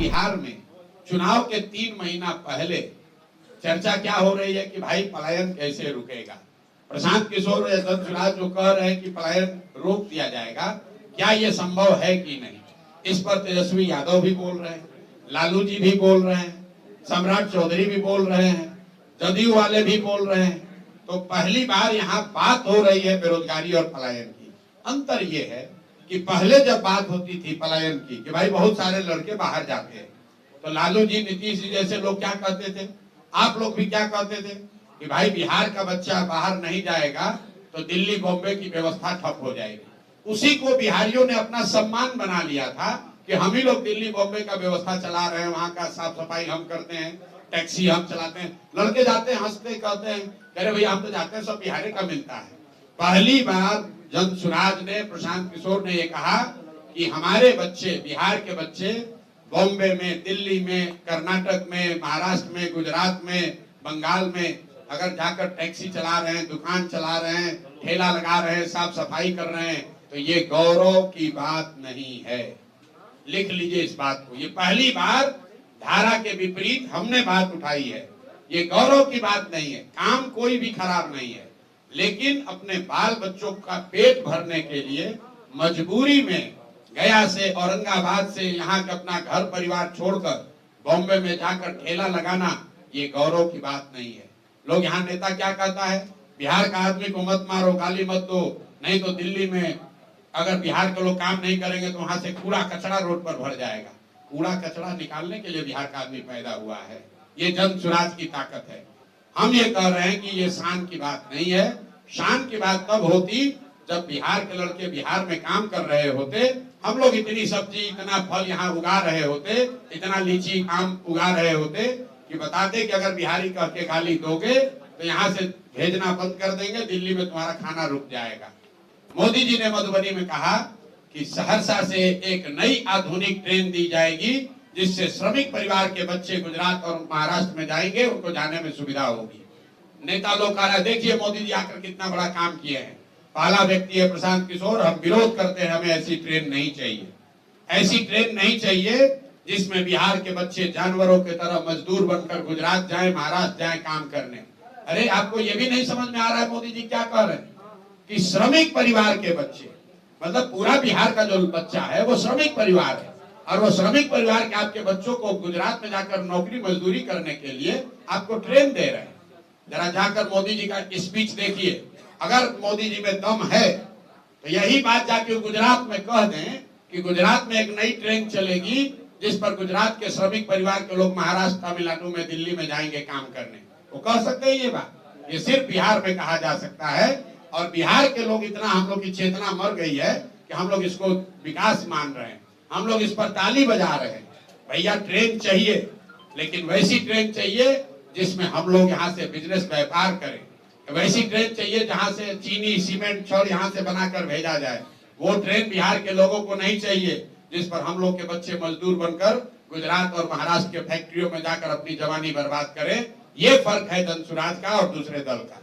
बिहार में चुनाव के 3 महीना पहले चर्चा क्या हो रही है कि भाई पलायन कैसे रुकेगा। प्रशांत किशोर और यशवंत जो कह रहे हैं कि पलायन रोक दिया जाएगा, क्या ये संभव है कि नहीं। इस पर तेजस्वी यादव भी बोल रहे हैं, लालू जी भी बोल रहे हैं, सम्राट चौधरी भी बोल रहे हैं, जदयू वाले भी बोल रहे हैं। तो पहली बार यहाँ बात हो रही है बेरोजगारी और पलायन की। अंतर ये है कि पहले जब बात होती थी पलायन की कि भाई बहुत सारे लड़के बाहर जाते हैं, तो लालू जी, नीतीश जी जैसे लोग क्या कहते थे, आप लोग भी क्या कहते थे कि भाई बिहार का बच्चा बाहर नहीं जाएगा तो दिल्ली बॉम्बे की व्यवस्था ठप हो जाएगी। उसी को बिहारियों ने अपना सम्मान बना लिया था कि हम ही लोग दिल्ली बॉम्बे का व्यवस्था चला रहे हैं, वहां का साफ सफाई हम करते हैं, टैक्सी हम चलाते हैं। लड़के जाते हैं, हंसते कहते हैं, कह रहे भैया हम तो जाते हैं, सब बिहारी का मिलता है। पहली बार जन सुराज ने, प्रशांत किशोर ने ये कहा कि हमारे बच्चे, बिहार के बच्चे बॉम्बे में, दिल्ली में, कर्नाटक में, महाराष्ट्र में, गुजरात में, बंगाल में अगर जाकर टैक्सी चला रहे हैं, दुकान चला रहे हैं, ठेला लगा रहे हैं, साफ सफाई कर रहे हैं, तो ये गौरव की बात नहीं है। लिख लीजिए इस बात को। ये पहली बार धारा के विपरीत हमने बात उठाई है। ये गौरव की बात नहीं है। काम कोई भी खराब नहीं है, लेकिन अपने बाल बच्चों का पेट भरने के लिए मजबूरी में गया से, औरंगाबाद से यहाँ का अपना घर परिवार छोड़कर बॉम्बे में जाकर ठेला लगाना, ये गौरव की बात नहीं है। लोग यहाँ नेता क्या कहता है, बिहार का आदमी को मत मारो, गाली मत दो, नहीं तो दिल्ली में अगर बिहार के लोग काम नहीं करेंगे तो वहां से कूड़ा कचरा रोड पर भर जाएगा। कूड़ा कचरा निकालने के लिए बिहार का आदमी पैदा हुआ है। ये जन सुराज की ताकत है। हम ये कह रहे हैं कि ये शान की बात नहीं है। शान की बात तब होती जब बिहार के लड़के बिहार में काम कर रहे होते, हम लोग इतनी सब्जी, इतना फल यहाँ उगा रहे होते, इतना लीची आम उगा रहे होते कि बताते कि अगर बिहारी कह के गाली दोगे तो यहाँ से भेजना बंद कर देंगे, दिल्ली में तुम्हारा खाना रुक जाएगा। मोदी जी ने मधुबनी में कहा कि सहरसा से एक नई आधुनिक ट्रेन दी जाएगी जिससे श्रमिक परिवार के बच्चे गुजरात और महाराष्ट्र में जाएंगे, उनको जाने में सुविधा होगी। नेता लोग कह रहे, देखिए मोदी जी आकर कितना बड़ा काम किए हैं। पहला व्यक्ति है प्रशांत किशोर, हम विरोध करते हैं, हमें ऐसी ट्रेन नहीं चाहिए। ऐसी ट्रेन नहीं चाहिए जिसमें बिहार के बच्चे जानवरों की तरह मजदूर बनकर गुजरात जाए, महाराष्ट्र जाए काम करने। अरे आपको ये भी नहीं समझ में आ रहा है मोदी जी क्या कह रहे हैं कि श्रमिक परिवार के बच्चे, मतलब पूरा बिहार का जो बच्चा है वो श्रमिक परिवार है, और वो श्रमिक परिवार के आपके बच्चों को गुजरात में जाकर नौकरी मजदूरी करने के लिए आपको ट्रेन दे रहे हैं। जरा जाकर मोदी जी का स्पीच देखिए। अगर मोदी जी में दम है तो यही बात जाके गुजरात में कह दें कि गुजरात में एक नई ट्रेन चलेगी जिस पर गुजरात के श्रमिक परिवार के लोग महाराष्ट्र, तमिलनाडु में, दिल्ली में जाएंगे काम करने। वो कह सकते हैं ये बात? ये सिर्फ बिहार में कहा जा सकता है। और बिहार के लोग, इतना हम लोग की चेतना मर गई है कि हम लोग इसको विकास मान रहे हैं, हम लोग इस पर ताली बजा रहे हैं। भैया ट्रेन चाहिए, लेकिन वैसी ट्रेन चाहिए जिसमें हम लोग यहाँ से बिजनेस व्यापार करें। वैसी ट्रेन चाहिए जहाँ से चीनी, सीमेंट, छड़ यहाँ से बनाकर भेजा जाए। वो ट्रेन बिहार के लोगों को नहीं चाहिए जिस पर हम लोग के बच्चे मजदूर बनकर गुजरात और महाराष्ट्र के फैक्ट्रियों में जाकर अपनी जवानी बर्बाद करें। ये फर्क है जन सुराज का और दूसरे दल का।